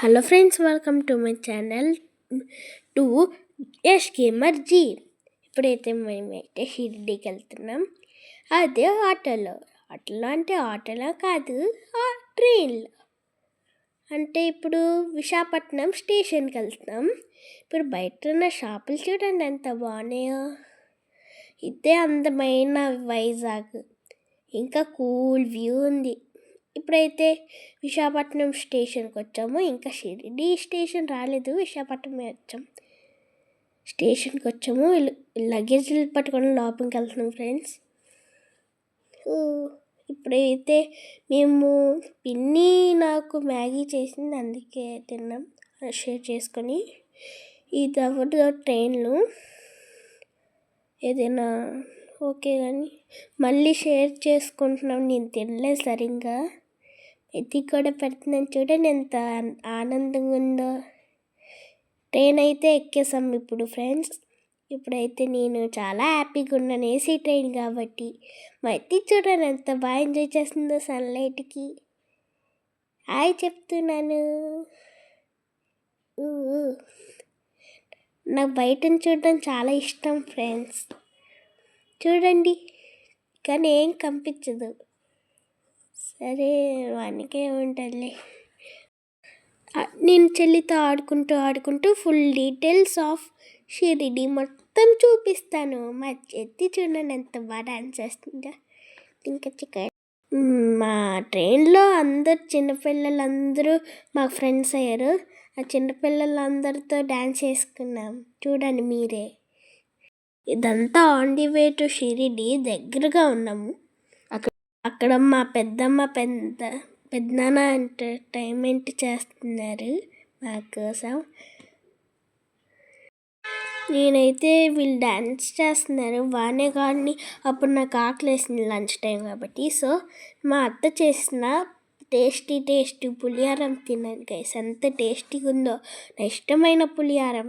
Hello friends, welcome to my channel to Yash gamer ji. ఇప్పుడైతే మేమైతే షిరిడీకి వెళ్తున్నాం. అదే ఆటోలో అంటే ఆటోలో కాదు, ట్రైన్లో. అంటే ఇప్పుడు విశాఖపట్నం స్టేషన్కి వెళ్తున్నాం. ఇప్పుడు బయట ఉన్న షాపులు చూడండి ఎంత బాగున్నాయో. ఇదే అందమైన వైజాగ్, ఇంకా కూల్ వ్యూ ఉంది. ఇప్పుడైతే విశాఖపట్నం స్టేషన్కి వచ్చాము. ఇంకా షిరిడి స్టేషన్ రాలేదు, విశాఖపట్నమే వచ్చాం. స్టేషన్కి వచ్చాము, లగేజ్లు పట్టుకొని లోపలికి వెళ్తున్నాం ఫ్రెండ్స్. ఇప్పుడైతే మేము పిన్ని నాకు మ్యాగీ చేసింది, అందుకే తిన్నాం షేర్ చేసుకొని. ఇది అవ్వదు ట్రైన్లు ఏదైనా ఓకే, కానీ మళ్ళీ షేర్ చేసుకుంటున్నాం. నేను తినలేదు సరిగ్గా, ఎత్తి కూడా పెడుతున్నాను చూడండి ఎంత ఆనందంగా ఉందో. ట్రైన్ అయితే ఎక్కేసాం ఇప్పుడు ఫ్రెండ్స్. ఇప్పుడైతే నేను చాలా హ్యాపీగా ఉన్నాను, ఏసీ ట్రైన్ కాబట్టి. మా ఎత్తి చూడండి ఎంత బాగా ఎంజాయ్ చేస్తుందో సన్లైట్కి. హాయ్ చెప్తున్నాను. నాకు బయటను చూడడం చాలా ఇష్టం ఫ్రెండ్స్. చూడండి, కానీ ఏం కనిపించదు. సరే, వానికే ఉంటుందిలే. నేను చెల్లితో ఆడుకుంటూ ఫుల్ డీటెయిల్స్ ఆఫ్ షిరిడి మొత్తం చూపిస్తాను. మా చెత్తి చూడండి ఎంత బాగా డాన్స్ చేస్తుందో. ఇంకా మా ట్రైన్లో అందరు చిన్నపిల్లలందరూ మా ఫ్రెండ్స్ అయ్యారు. ఆ చిన్నపిల్లలందరితో డాన్స్ చేసుకున్నాం, చూడండి మీరే. ఇదంతా on the way to Shirdi, దగ్గరగా ఉన్నాము. అక్కడ మా పెద్దనాన్న ఎంటర్టైన్మెంట్ చేస్తున్నారు మా కోసం. నేనైతే వీళ్ళు డ్యాన్స్ చేస్తున్నారు బాగానే, కానీ అప్పుడు నాకు ఆకలేసింది లంచ్ టైం కాబట్టి. సో మా అత్త చేసిన టేస్టీ పులిహారం తిన్నాను గైస్. ఎంత టేస్టీగా ఉందో, నా ఇష్టమైన పులిహారం.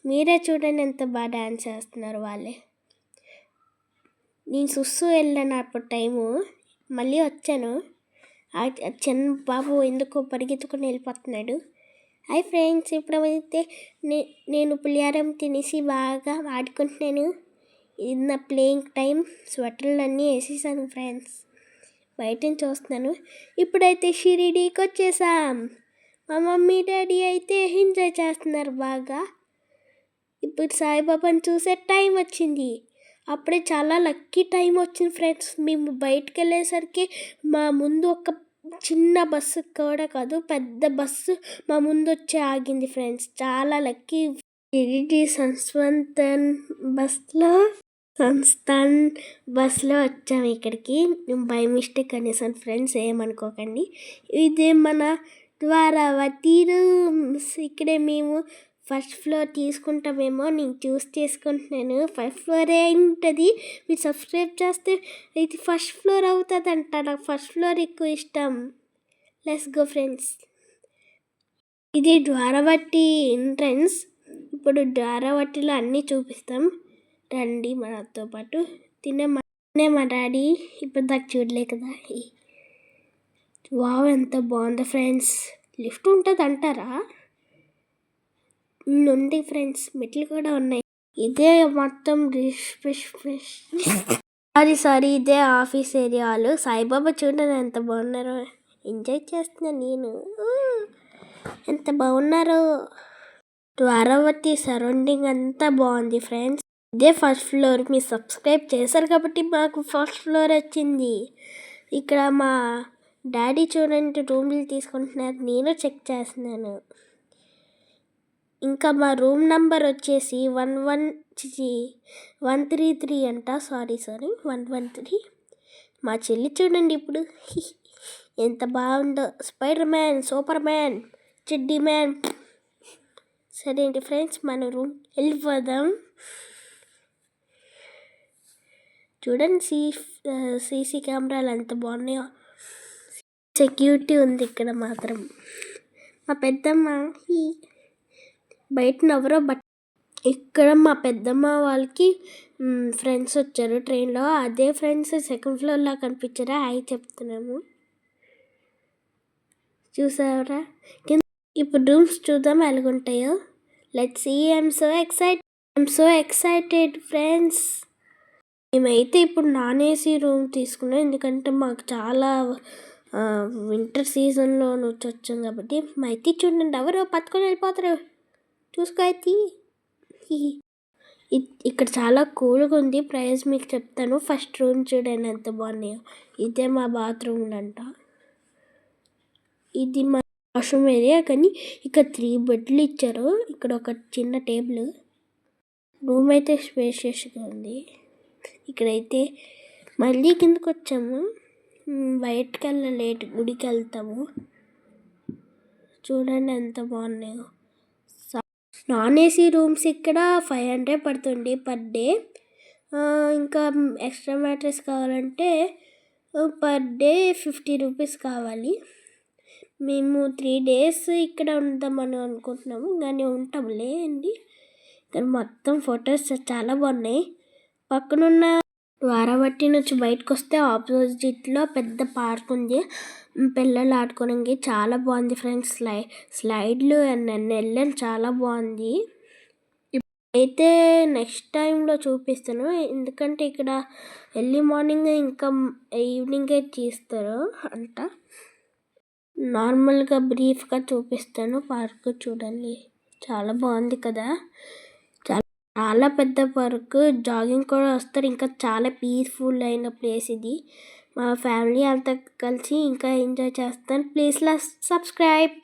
మీరే చూడండి ఎంత బాగా డ్యాన్స్ చేస్తున్నారు వాళ్ళే. నేను సుస్సు వెళ్ళాను అప్పుడు టైము, మళ్ళీ వచ్చాను. చిన్న బాబు ఎందుకో పరిగెత్తుకుని వెళ్ళిపోతున్నాడు. హాయ్ ఫ్రెండ్స్, ఇప్పుడైతే నేను పులిహారం తినేసి బాగా ఆడుకుంటున్నాను. ఇది నా ప్లేయింగ్ టైం. స్వెటర్లు అన్నీ వేసేసాను ఫ్రెండ్స్, బయటని చూస్తున్నాను. ఇప్పుడైతే షిరిడీకి వచ్చేసాం. మా మమ్మీ డాడీ అయితే ఎంజాయ్ చేస్తున్నారు బాగా. ఇప్పుడు సాయిబాబాని చూసే టైం వచ్చింది. అప్పుడే చాలా లక్కీ టైం వచ్చింది ఫ్రెండ్స్. మేము బయటకు వెళ్ళేసరికి మా ముందు ఒక చిన్న బస్సు కూడా కాదు, పెద్ద బస్సు మా ముందు వచ్చి ఆగింది ఫ్రెండ్స్. చాలా లక్కీ. షిరిడి సంస్థాన్ బస్లో వచ్చాము ఇక్కడికి. బై మిస్టేక్ అనేసాను ఫ్రెండ్స్, ఏమనుకోకండి. ఇదే మన ద్వారావతి రూమ్స్. ఇక్కడే మేము ఫస్ట్ ఫ్లోర్ తీసుకుంటామేమో, నేను చూస్ చేసుకుంటున్నాను. ఫస్ట్ ఫ్లోరే ఉంటుంది. మీరు సబ్స్క్రైబ్ చేస్తే ఇది ఫస్ట్ ఫ్లోర్ అవుతుందంట. నాకు ఫస్ట్ ఫ్లోర్ ఎక్కువ ఇష్టం. Let's go friends. ఇది ద్వారావతి ఎంట్రన్స్. ఇప్పుడు ద్వారావతిలో అన్నీ చూపిస్తాం, రండి మనతో పాటు. తినే మా డాడీ ఇప్పుడు దాకా చూడలే కదా. వావ్ ఎంత బాగుందో ఫ్రెండ్స్. లిఫ్ట్ ఉంటుంది అంటారా? ఉంది ఫ్రెండ్స్, మెట్లు కూడా ఉన్నాయి. ఇదే మొత్తం సారీ ఇదే ఆఫీస్ ఏరియాలు. సాయిబాబా చూడండి ఎంత బాగున్నారో, ఎంజాయ్ చేస్తున్నాను నేను. ఎంత బాగున్నారో. ద్వారావతి సరౌండింగ్ అంతా బాగుంది ఫ్రెండ్స్. ఇదే ఫస్ట్ ఫ్లోర్. మీరు సబ్స్క్రైబ్ చేశారు కాబట్టి మాకు ఫస్ట్ ఫ్లోర్ వచ్చింది. ఇక్కడ మా డాడీ చూడండి రూమ్లు తీసుకుంటున్నారు, నేను చెక్ చేస్తున్నాను. ఇంకా మా రూమ్ నెంబర్ వచ్చేసి 133 అంట. సారీ 113. మా చెల్లి చూడండి ఇప్పుడు ఎంత బాగుందో. స్పైడర్ మ్యాన్, సూపర్ మ్యాన్, చెడ్డీ మ్యాన్. సరే అండి ఫ్రెండ్స్, మన రూమ్ వెళ్ళిపోదాం. చూడండి సీసీ కెమెరాలు ఎంత బాగున్నాయో. సెక్యూరిటీ ఉంది ఇక్కడ మాత్రం. మా పెద్దమ్మ బయట ఎవరో ఇక్కడ మా పెద్దమ్మ వాళ్ళకి ఫ్రెండ్స్ వచ్చారు ట్రైన్లో. అదే ఫ్రెండ్స్ సెకండ్ ఫ్లోర్లో కనిపించారా, హాయ్ చెప్తున్నాము. చూసారా ఇప్పుడు రూమ్స్ చూద్దాం ఎలాగుంటాయో. Let's see. I'm so excited friends. మేమైతే ఇప్పుడు నాన్ ఏసీ రూమ్ తీసుకున్నాం, ఎందుకంటే మాకు చాలా వింటర్ సీజన్లో నుంచి వచ్చాం కాబట్టి. మా అయితే చూడండి, ఎవరో పట్టుకొని వెళ్ళిపోతారు. చూసుకో అయితే. ఇక్కడ చాలా కూల్గా ఉంది. ప్రైస్ మీకు చెప్తాను. ఫస్ట్ రూమ్ చూడండి ఎంత బాగున్నాయో. ఇదే మా బాత్రూమ్ అంట. ఇది మా వాష్రూమ్ ఏరియా, కానీ ఇక్కడ 3 బెడ్లు ఇచ్చారు. ఇక్కడ ఒక చిన్న టేబుల్. రూమ్ అయితే స్పేషియస్గా ఉంది. ఇక్కడైతే మళ్ళీ కిందకు వచ్చాము. బయటకు వెళ్ళలేట్, గుడికి వెళ్తాము. చూడండి ఎంత బాగున్నాయో. నాన్ ఏసీ రూమ్స్ ఇక్కడ 500 పడుతుంది పర్ డే. ఇంకా ఎక్స్ట్రా మ్యాట్రెస్ కావాలంటే పర్ డే 50 రూపీస్ కావాలి. మేము 3 days ఇక్కడ ఉందామని అనుకుంటున్నాము, కానీ ఉంటాంలే అండి. ఇక్కడ మొత్తం ఫొటోస్ చాలా బాగున్నాయి. పక్కనున్న వారవట్టి నుంచి బయటకు వస్తే ఆపోజిట్లో పెద్ద పార్క్ ఉంది. పిల్లలు ఆడుకోవడానికి చాలా బాగుంది ఫ్రెండ్స్. స్లైడ్లు నన్ను వెళ్ళాను, చాలా బాగుంది. అయితే నెక్స్ట్ టైంలో చూపిస్తాను, ఎందుకంటే ఇక్కడ ఎర్లీ మార్నింగ్ ఇంకా ఈవినింగే తీస్తారు అంట. నార్మల్గా బ్రీఫ్గా చూపిస్తాను. పార్క్ చూడండి, చాలా బాగుంది కదా. చాలా పెద్ద పార్క్, జాగింగ్ కూడా వస్తారు. ఇంకా చాలా పీస్ఫుల్ అయిన ప్లేస్ ఇది. మా ఫ్యామిలీ అంతా కలిసి ఇంకా ఎంజాయ్ చేస్తాను. Please subscribe.